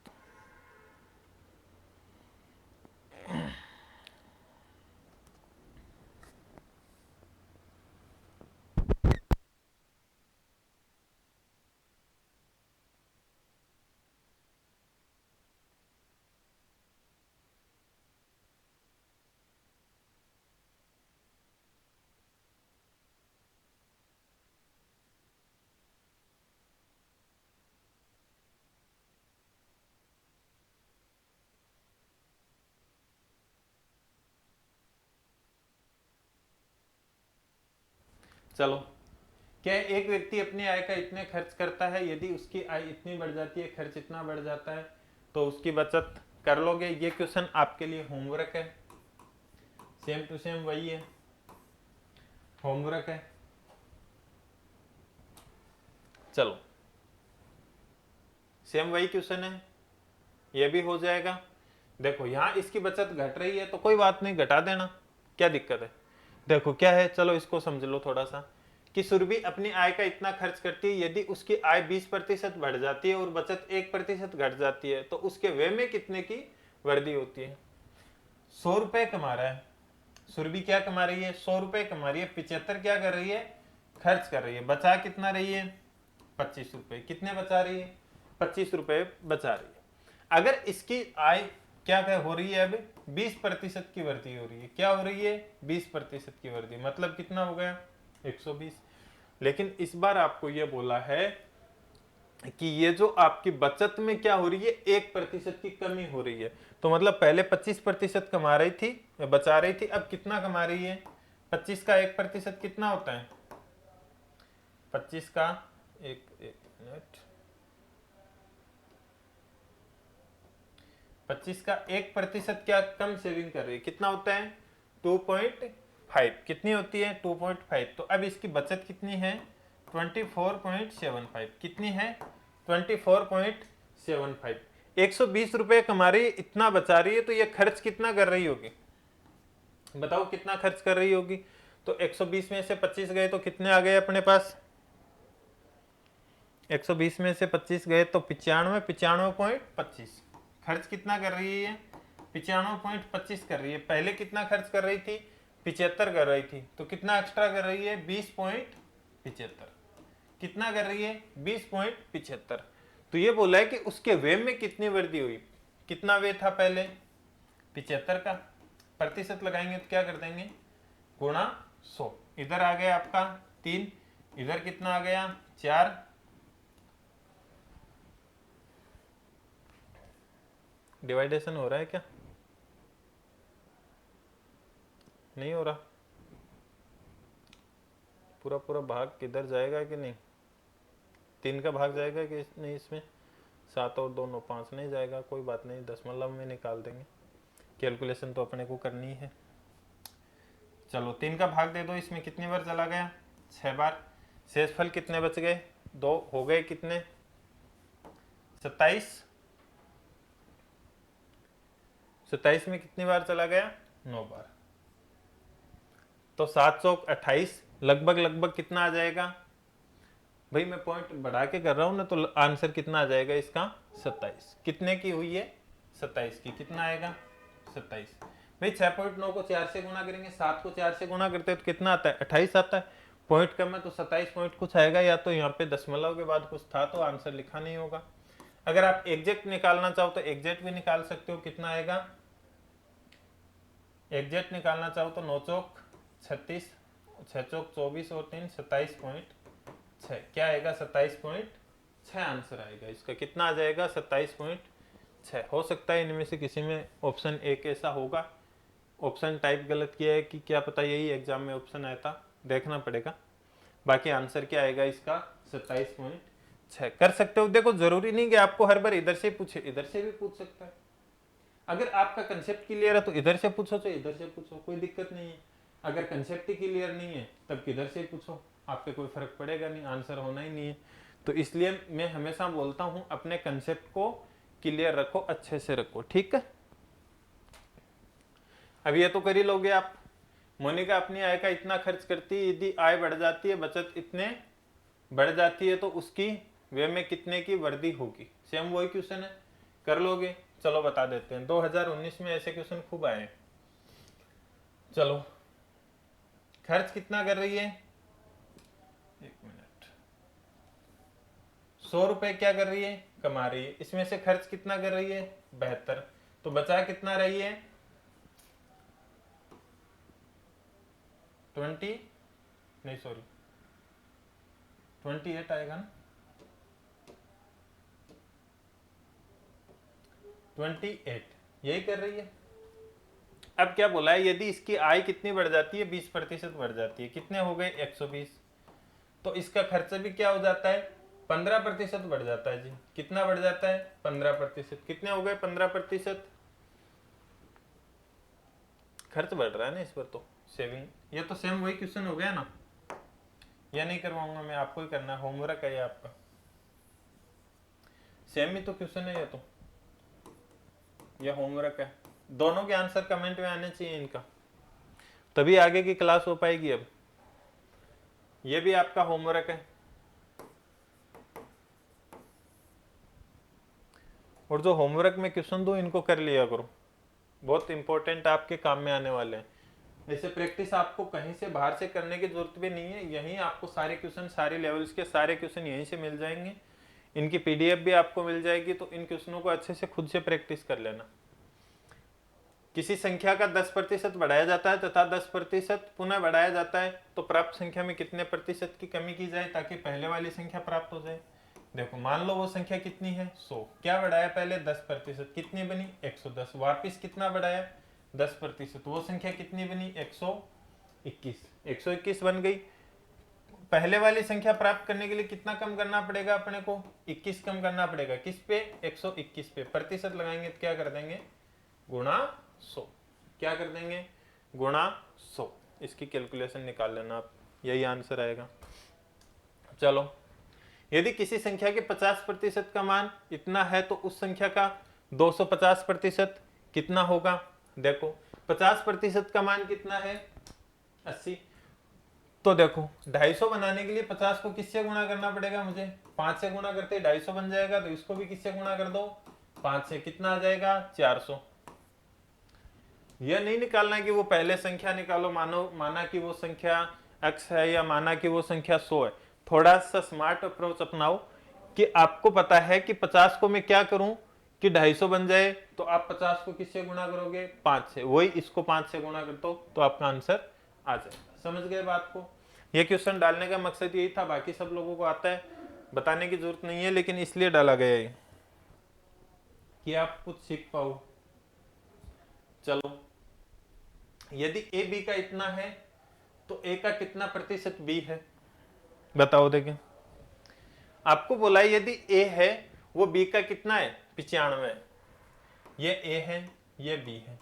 चलो, क्या एक व्यक्ति अपनी आय का इतने खर्च करता है, यदि उसकी आय इतनी बढ़ जाती है, खर्च इतना बढ़ जाता है, तो उसकी बचत कर लोगे। ये क्वेश्चन आपके लिए होमवर्क है, सेम टू सेम वही है, होमवर्क है। चलो सेम वही क्वेश्चन है, ये भी हो जाएगा। देखो यहां इसकी बचत घट रही है तो कोई बात नहीं, घटा देना, क्या दिक्कत है। देखो क्या है, चलो इसको समझ लो थोड़ा सा, कि सुरभि अपनी आय का इतना खर्च करती है, यदि उसकी आय 20% बढ़ जाती है और बचत 1% घट जाती है, तो उसके व्यय में कितने की वृद्धि होती है। 100 रुपए कमा रहा है सुरभि, क्या कमा रही है 100 रुपए कमा रही है, 75 क्या कर रही है खर्च कर रही है, बचा कितना रही है 25 रुपए। कितने बचा रही है 25 रुपए बचा रही है। अगर इसकी आय क्या क्या हो रही है अब 20% की वृद्धि हो रही है, क्या हो रही है 20% की वृद्धि, मतलब कितना हो गया 120। लेकिन इस बार आपको यह बोला है कि ये जो आपकी बचत में क्या हो रही है 1% की कमी हो रही है। तो मतलब पहले 25% कमा रही थी, बचा रही थी, अब कितना कमा रही है 25 का 1% कितना होता है 25 का एक मिनट 25 का 1% क्या कम सेविंग कर रही है, कितना होता है 2.5। कितनी होती है 2.5। तो अब इसकी बचत कितनी है 24.75। कितनी है 24.75। 120 रुपए कमा रही है, इतना बचा रही है, तो ये खर्च कितना कर रही होगी बताओ, कितना खर्च कर रही होगी। तो 120 में से 25 गए तो कितने आ गए अपने पास, 120 में से 25 गए तो 95, 95.25। खर्च कितना कर रही है 95.25 कर रही है। पहले कितना खर्च कर रही थी 75 कर रही थी, तो कितना एक्स्ट्रा कर रही है 20.75। कितना कर रही है 20.75। तो ये बोला है कि उसके व्यय में कितनी वृद्धि हुई। कितना व्यय था पहले 75 का, प्रतिशत लगाएंगे तो क्या कर देंगे गुणा 100। इधर आ गया आपका 3, इधर कितना आ गया 4। डिवाइडेशन हो रहा है क्या, नहीं हो रहा। पूरा पूरा भाग किधर जाएगा कि नहीं, 3 का भाग जाएगा कि नहीं इसमें, 7 और 2 9 5 नहीं जाएगा, कोई बात नहीं, दशमलव में निकाल देंगे, कैलकुलेशन तो अपने को करनी है। चलो 3 का भाग दे दो, इसमें कितनी बार चला गया, 6 बार। शेषफल कितने बच गए, 2 हो गए कितने, 27। 27 में कितनी बार चला गया, 9 बार। तो 728 लगभग कितना आ जाएगा भाई, मैं पॉइंट बढ़ा के कर रहा हूं ना, तो आंसर कितना आ जाएगा इसका, 27। कितने की हुई है, 27 की। कितना आएगा, 27। भाई 6.9 को 4 से गुणा करेंगे, 7 को 4 से गुणा करते हैं तो कितना आता है, 28 आता है। पॉइंट कम है तो 27 पॉइंट कुछ आएगा, या तो यहाँ पे दशमलव के बाद कुछ था तो आंसर लिखा नहीं होगा। अगर आप एग्जैक्ट निकालना चाहो तो एग्जैक्ट भी निकाल सकते हो। कितना आएगा, एग्जैक्ट निकालना चाहो तो 9 चौक 36, 6 चौक 24 और 3 27.6। क्या आएगा, 27.6 आंसर आएगा इसका। कितना आ जाएगा, 27.6। हो सकता है इनमें से किसी में ऑप्शन एक ऐसा होगा, ऑप्शन टाइप गलत किया है कि क्या पता यही एग्जाम में ऑप्शन आया था, देखना पड़ेगा। बाकी आंसर क्या आएगा इसका, 27.6 कर सकते हो। देखो जरूरी नहीं कि आपको हर बार इधर से पूछे, इधर से भी पूछ सकता है। अगर आपका कंसेप्ट क्लियर है तो इधर से पूछो, तो इधर से पूछो, कोई दिक्कत नहीं है। अगर कंसेप्ट ही क्लियर नहीं है तब किधर से पूछो, आप पे कोई फर्क पड़ेगा नहीं, आंसर होना ही नहीं है। तो इसलिए मैं हमेशा बोलता हूं अपने कंसेप्ट को क्लियर रखो, अच्छे से रखो, ठीक है। अब ये तो कर ही लोगे आप। मोनिका अपनी आय का इतना खर्च करती है, यदि आय बढ़ जाती है, बचत इतने बढ़ जाती है तो उसकी वे में कितने की वृद्धि होगी। सेम वही क्वेश्चन है, कर लोगे। चलो बता देते हैं, 2019 में ऐसे क्वेश्चन खूब आए हैं। चलो खर्च कितना कर रही है, 1 मिनट, 100 रुपए क्या कर रही है, कमा रही है। इसमें से खर्च कितना कर रही है, 72। तो बचा कितना रही है, 28 आएगा ना, 28 यही कर रही है। अब क्या बोला है, यदि इसकी आय कितनी बढ़ जाती है, 20% बढ़ जाती है, कितने हो गए, 120। तो इसका खर्च भी क्या हो जाता है, 15% बढ़ जाता है जी। कितना बढ़ जाता है, 15%। कितने हो गए, 15%। खर्च बढ़ रहा है ना इस पर, तो सेविंग। ये तो सेम वही क्वेश्चन हो गया ना, ये नहीं करवाऊंगा मैं, आपको ही करना है, होमवर्क है ये आपका। सेम ही तो क्वेश्चन है ये तो, ये होमवर्क है। दोनों के आंसर कमेंट में आने चाहिए इनका, तभी आगे की क्लास हो पाएगी। अब ये भी आपका होमवर्क है, और जो होमवर्क में क्वेश्चन दो इनको कर लिया करो, बहुत इंपॉर्टेंट आपके काम में आने वाले हैं। ऐसे प्रैक्टिस आपको कहीं से बाहर से करने की जरूरत भी नहीं है, यहीं आपको सारे क्वेश्चन, सारे लेवल्स के सारे क्वेश्चन यहीं से मिल जाएंगे। इनकी पीडीएफ भी आपको मिल जाएगी, तो इन क्वेश्चनों को अच्छे से खुद से प्रैक्टिस कर लेना। किसी संख्या का 10% बढ़ाया जाता है तथा 10% पुनः बढ़ाया जाता है, तो प्राप्त संख्या में कितने प्रतिशत की कमी की जाए ताकि पहले वाली संख्या प्राप्त हो जाए। देखो मान लो वो संख्या कितनी है, 100। क्या बढ़ाया पहले, 10%। कितनी बनी, 110। वापिस कितना बढ़ाया, 10%। वो संख्या कितनी बनी, 121। 121 बन गई। पहले वाली संख्या प्राप्त करने के लिए कितना कम करना पड़ेगा अपने को, 21 कम करना पड़ेगा। किस पे, 121 पे। प्रतिशत लगाएंगे तो क्या कर देंगे, गुणा 100। क्या कर देंगे, गुणा 100। इसकी कैलकुलेशन निकाल लेना आप, यही आंसर आएगा। चलो, यदि किसी संख्या के 50% का मान इतना है तो उस संख्या का 250% कितना होगा। देखो 50% का मान कितना है, 80। तो देखो 250 बनाने के लिए 50 को किससे गुणा करना पड़ेगा मुझे, 5 से गुणा करते 250 बन जाएगा। तो इसको भी किससे गुणा कर दो, 5 से। कितना आ जाएगा, 400। यह नहीं निकालना कि वो पहले संख्या निकालो, माना कि वो संख्या x है या माना कि वो संख्या 100 है। थोड़ा सा स्मार्ट अप्रोच अपनाओ कि आपको पता है कि 50 को मैं क्या करूं कि 250 बन जाए, तो आप 50 को किससे गुणा करोगे, 5 से। वही इसको 5 से गुणा कर दो तो आपका आंसर आ जाएगा। समझ गए बात को। यह क्वेश्चन डालने का मकसद यही था, बाकी सब लोगों को आता है, बताने की जरूरत नहीं है, लेकिन इसलिए डाला गया है कि आप कुछ सीख पाओ। चलो, यदि ए बी का इतना है तो ए का कितना प्रतिशत बी है, बताओ देखें, आपको बोला है यदि ए है वो बी का कितना है 95, ये ए है ये बी है।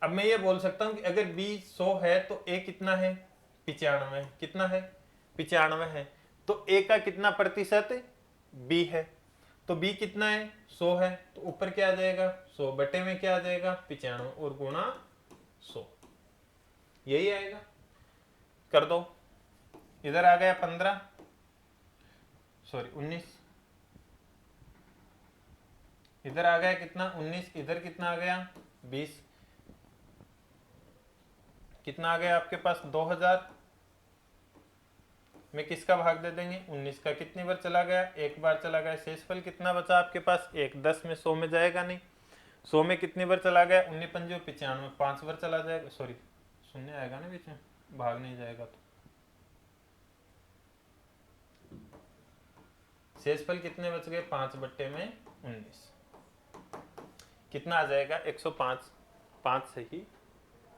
अब मैं ये बोल सकता हूं कि अगर बी 100 है तो ए कितना है 95, कितना है 95 है, तो ए का कितना प्रतिशत बी है, तो बी कितना है 100 है, तो ऊपर क्या आ जाएगा 100 बटे में क्या आ जाएगा 95 और गुणा 100, यही आएगा। कर दो, इधर आ गया 15 सॉरी 19, इधर आ गया कितना 19, इधर कितना आ गया 20, कितना आ गया आपके पास 2000 में किसका भाग दे देंगे 19 का, कितनी बार चला गया एक बार चला गया, शेषफल कितना बचा आपके पास एक, 10 में 100 में जाएगा नहीं, 100 में कितनी बार चला गया 19 पंजे 95, 5 बार चला जाएगा, सॉरी शून्य आएगा ना बीच में, भाग नहीं जाएगा, तो शेषफल कितने बच गए 5 बट्टे में 19, कितना आ जाएगा 105, 5 से ही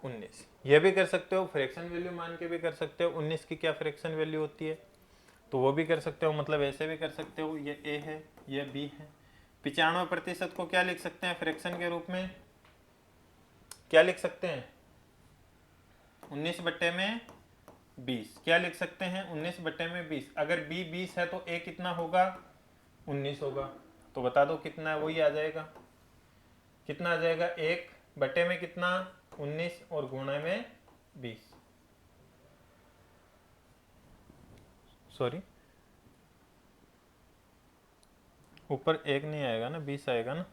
19। ये भी कर सकते हो, फ्रैक्शन वैल्यू मान के भी कर सकते हो, 19 की क्या फ्रैक्शन वैल्यू होती है तो वो भी कर सकते हो, मतलब ऐसे भी कर सकते हो, ये ए है ये बी है। 95% को क्या लिख सकते हैं फ्रैक्शन के रूप में, क्या लिख सकते हैं 19 बट्टे में 20, क्या लिख सकते हैं 19 बट्टे में 20, अगर बी 20 है तो ए कितना होगा 19 होगा, तो बता दो कितना है, वही आ जाएगा, कितना आ जाएगा 1 बटे में कितना 19 और गुणे में 20, सॉरी ऊपर 1 नहीं आएगा ना 20 आएगा ना,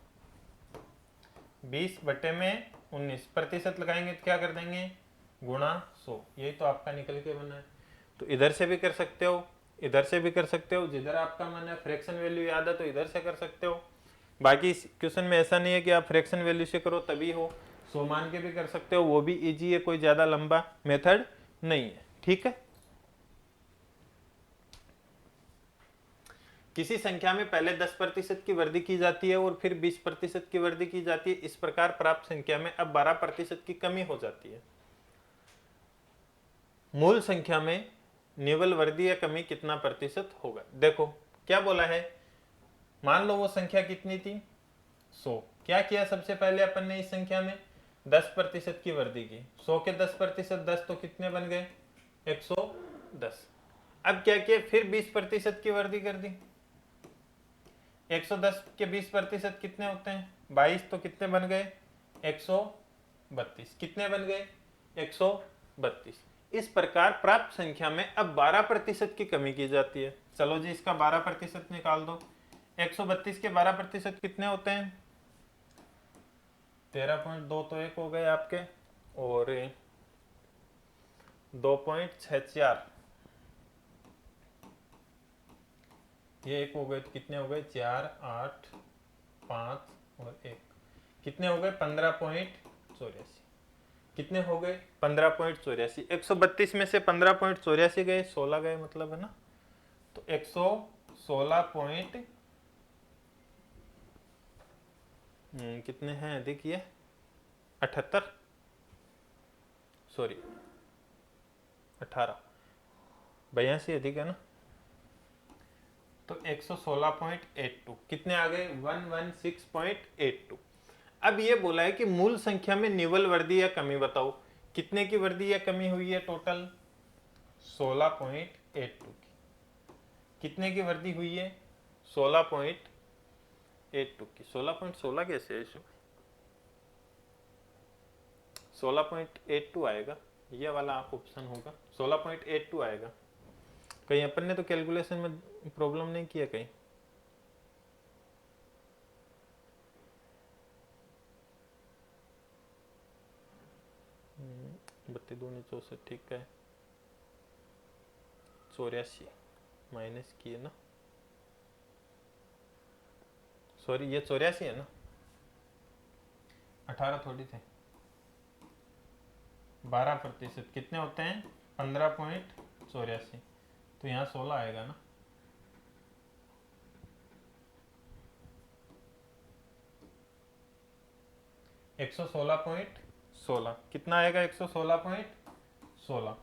20 बटे में 19 प्रतिशत लगाएंगे तो क्या कर देंगे गुणा 100, यही तो आपका निकल के बना है। तो इधर से भी कर सकते हो इधर से भी कर सकते हो, जिधर आपका मन है, फ्रैक्शन वैल्यू याद है तो इधर से कर सकते हो, बाकी क्वेश्चन में ऐसा नहीं है कि आप फ्रैक्शन वैल्यू से करो तभी हो, 100 मान के भी कर सकते हो, वो भी इजी है, कोई ज्यादा लंबा मेथड नहीं है, ठीक है। किसी संख्या में पहले 10% की वृद्धि की जाती है और फिर 20% की वृद्धि की जाती है, इस प्रकार प्राप्त संख्या में अब 12% की कमी हो जाती है। मूल संख्या में निवल वृद्धि या कमी कितना प्रतिशत होगा, देखो क्या बोला है, मान लो वो संख्या कितनी थी 100, क्या किया सबसे पहले अपन ने इस संख्या में 10% की वृद्धि की, 100 के 10% 10 तो कितने बन गए 110, अब क्या किया फिर 20% की वृद्धि कर दी, 110 के 20% कितने होते हैं 22, तो कितने बन गए 132, कितने बन गए 132। इस प्रकार प्राप्त संख्या में अब 12% की कमी की जाती है। चलो जी इसका 12% निकाल दो, 132 के 12% कितने होते हैं 13.2 तो एक हो गए आपके, और 2.64 ये एक हो गए, तो कितने हो गए 4 8 5 और 1, कितने हो गए 15.84, कितने हो गए 15.84, 132 में से 15.84 गए 16 गए मतलब है ना, तो 116 कितने हैं अधिक ये 78 सॉरी 18 82 अधिक है ना, तो 116.82 कितने आ गए 116.82। अब ये बोला है कि मूल संख्या में निवल वृद्धि या कमी बताओ, कितने की वृद्धि या कमी हुई है टोटल 16.82 की, कितने की वृद्धि हुई है 16.82 की, 16.16 कैसे है 16.82 आएगा, ये वाला ऑप्शन होगा 16.82 आएगा, कहीं अपन ने तो कैलकुलेशन में प्रॉब्लम नहीं किया कहीं, बत्ती 2 64 ठीक है, 84 माइनस किए ना, सॉरी ये 84 है ना, 18 थोड़ी थे, 12% कितने होते हैं 15.84, तो यहाँ 16 आएगा ना, एक 116.16 कितना आएगा 116.16,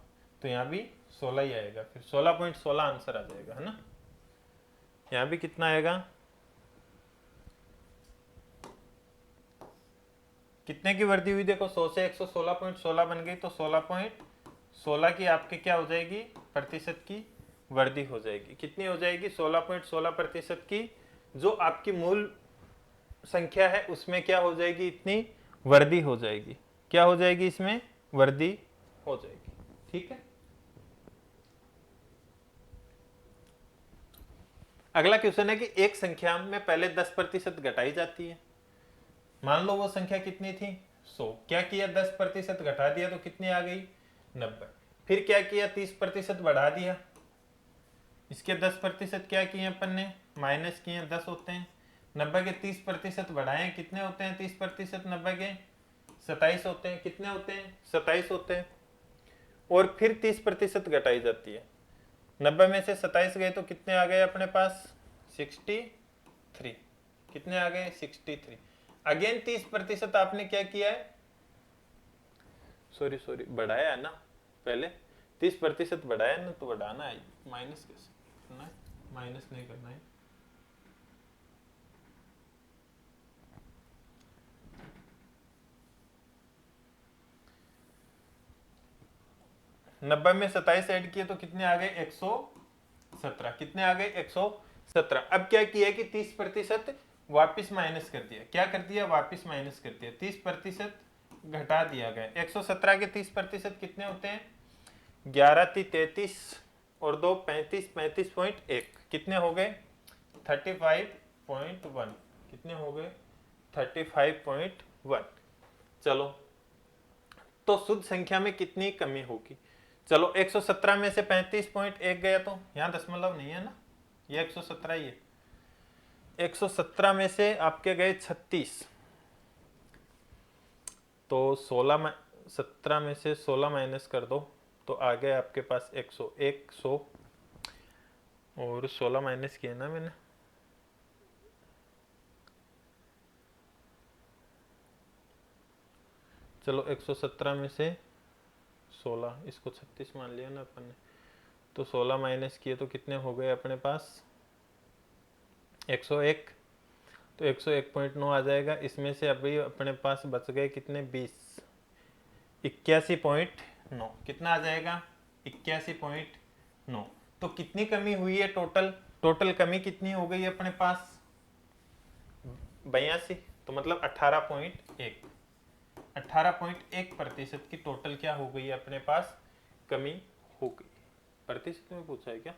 तो यहाँ भी 16 ही आएगा, फिर 16.16 आंसर आ जाएगा, है ना। यहाँ भी कितना आएगा, कितने की वृद्धि हुई देखो, 100 से 116.16 बन गई, तो 16.16 की आपके क्या हो जाएगी, प्रतिशत की वृद्धि हो जाएगी। कितनी हो जाएगी, 16.16% की जो आपकी मूल संख्या है उसमें क्या हो जाएगी, इतनी वृद्धि हो जाएगी। क्या हो जाएगी, इसमें वृद्धि हो जाएगी। ठीक है, अगला क्वेश्चन है कि एक संख्या में पहले 10% घटाई जाती है। मान लो वो संख्या कितनी थी, 100। क्या किया, 10% घटा दिया तो कितनी आ गई, 90। फिर क्या किया, 30% बढ़ा दिया। इसके 10% क्या किए अपन ने, माइनस किए, 10 होते हैं। 90 के 30% बढ़ाए, कितने होते हैं 30%, 90 के 27 होते हैं। कितने होते हैं, 27 होते हैं। और फिर 30% घटाई जाती है। 90 में से 27 गए तो कितने आ गए अपने पास, 63। कितने आ गए, 63। अगेन 30% आपने क्या किया है, सॉरी बढ़ाया है ना, पहले 30% बढ़ाया ना, तो बढ़ाना है, माइनस कैसे करना है, माइनस नहीं करना है। नब्बे में 27 ऐड किए तो कितने आ गए, 117। कितने आ गए, 117। अब क्या किया कि 30% वापिस माइनस कर दिया। क्या कर दिया, वापिस माइनस कर दिया, 30% घटा दिया गया। 117 के 30% कितने होते हैं, 11 × 33 और 2 35, 35.1 कितने हो गए, 35.1। कितने हो गए, 35.1। चलो, तो शुद्ध संख्या में कितनी कमी होगी। चलो 117 में से 35.1 गया तो यहाँ दशमलव नहीं है ना, ये 117 ही है। 117 में से आपके गए 36, तो 17 में से 16 माइनस कर दो तो आ गया आपके पास 100 और 16 माइनस किया ना मैंने, चलो 117 में से 16, इसको 36 मान लिया ना अपन ने, तो 16 माइनस किए तो कितने हो गए अपने पास, 101। तो 101.9 आ जाएगा। इसमें से अभी अपने पास बच गए कितने, 20, 81.9। कितना आ जाएगा, 81.9। तो कितनी कमी हुई है, टोटल कमी कितनी हो गई अपने पास, 82। तो मतलब 18.1, 18.1% की टोटल क्या हो गई है अपने पास, कमी हो गई। प्रतिशत में पूछा है क्या,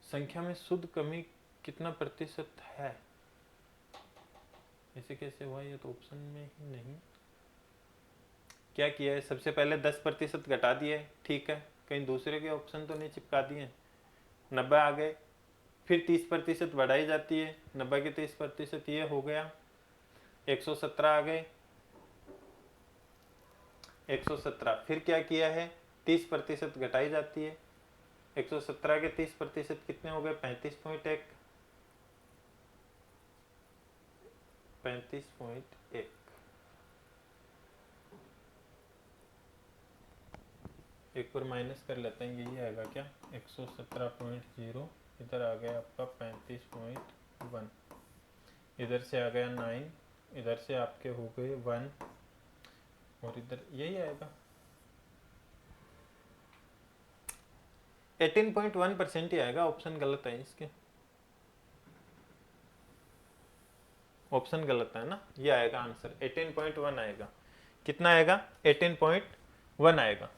संख्या में शुद्ध कमी कितना प्रतिशत है, ऐसे कैसे हुआ, ये तो ऑप्शन में ही नहीं। क्या किया है, सबसे पहले 10% घटा दिए, ठीक है, कहीं दूसरे के ऑप्शन तो नहीं चिपका दिए। 90 आ गए, फिर 30% बढ़ाई जाती है, 90 के 30% ये हो गया, 117 आ गए, 117। फिर क्या किया है, 30% घटाई जाती है, 117 के 30% कितने हो गए, 35.1, 35.1। एक बार माइनस कर लेते हैं, यही आएगा क्या, 117.0, इधर आ गया आपका 35.1, इधर से आ गया 9, इधर से आपके हो गए 1 और इधर यही आएगा 18.1% ही आएगा। ऑप्शन गलत है इसके, ऑप्शन गलत है ना, ये आएगा आंसर 18.1 आएगा। कितना आएगा, 18.1 आएगा।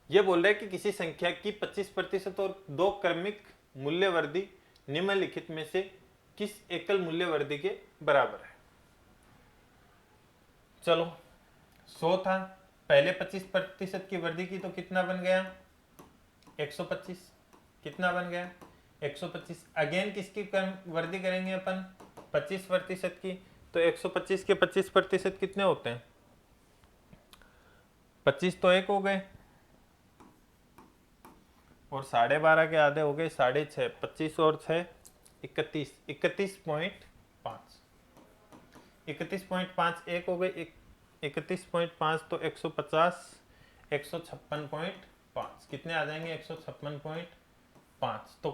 ये बोल रहा है कि किसी संख्या की 25% और 2 क्रमिक मूल्यवर्धी निम्नलिखित में से किस एकल मूल्यवर्धी के बराबर है। चलो 100 था, पहले 25% की वृद्धि की तो कितना बन गया, 125। कितना बन गया, 125। अगेन किसकी वृद्धि करेंगे अपन, 25% की, तो 125 के 25% कितने होते हैं, 25 तो 1 हो गए और 12.5 के आधे हो गए 6.5, 25 और 6 31, 31.5, 31.5 1 हो गए, 31.5 तो 150, 156.5 कितने आ जाएंगे 156.5। तो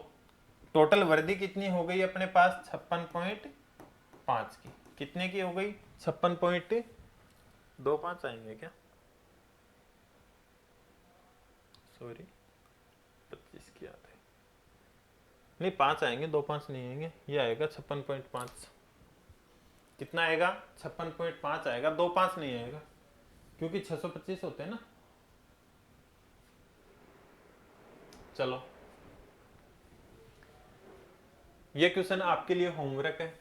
टोटल वर्दी कितनी हो गई अपने पास 56.5 की। कितने की हो गई 56.25 आएंगे क्या, सॉरी 25 की आते नहीं 5 आएंगे, 2 5 नहीं आएंगे, ये आएगा 56.5। कितना आएगा 56.5 आएगा, 2 5 नहीं आएगा क्योंकि 625 होते हैं ना। चलो ये क्वेश्चन आपके लिए होमवर्क है,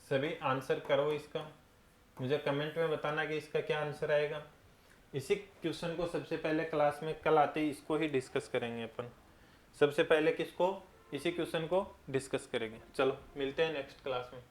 सभी आंसर करो इसका, मुझे कमेंट में बताना कि इसका क्या आंसर आएगा। इसी क्वेश्चन को सबसे पहले क्लास में कल आते ही इसको ही डिस्कस करेंगे अपन। सबसे पहले किसको, इसी क्वेश्चन को डिस्कस करेंगे। चलो मिलते हैं नेक्स्ट क्लास में।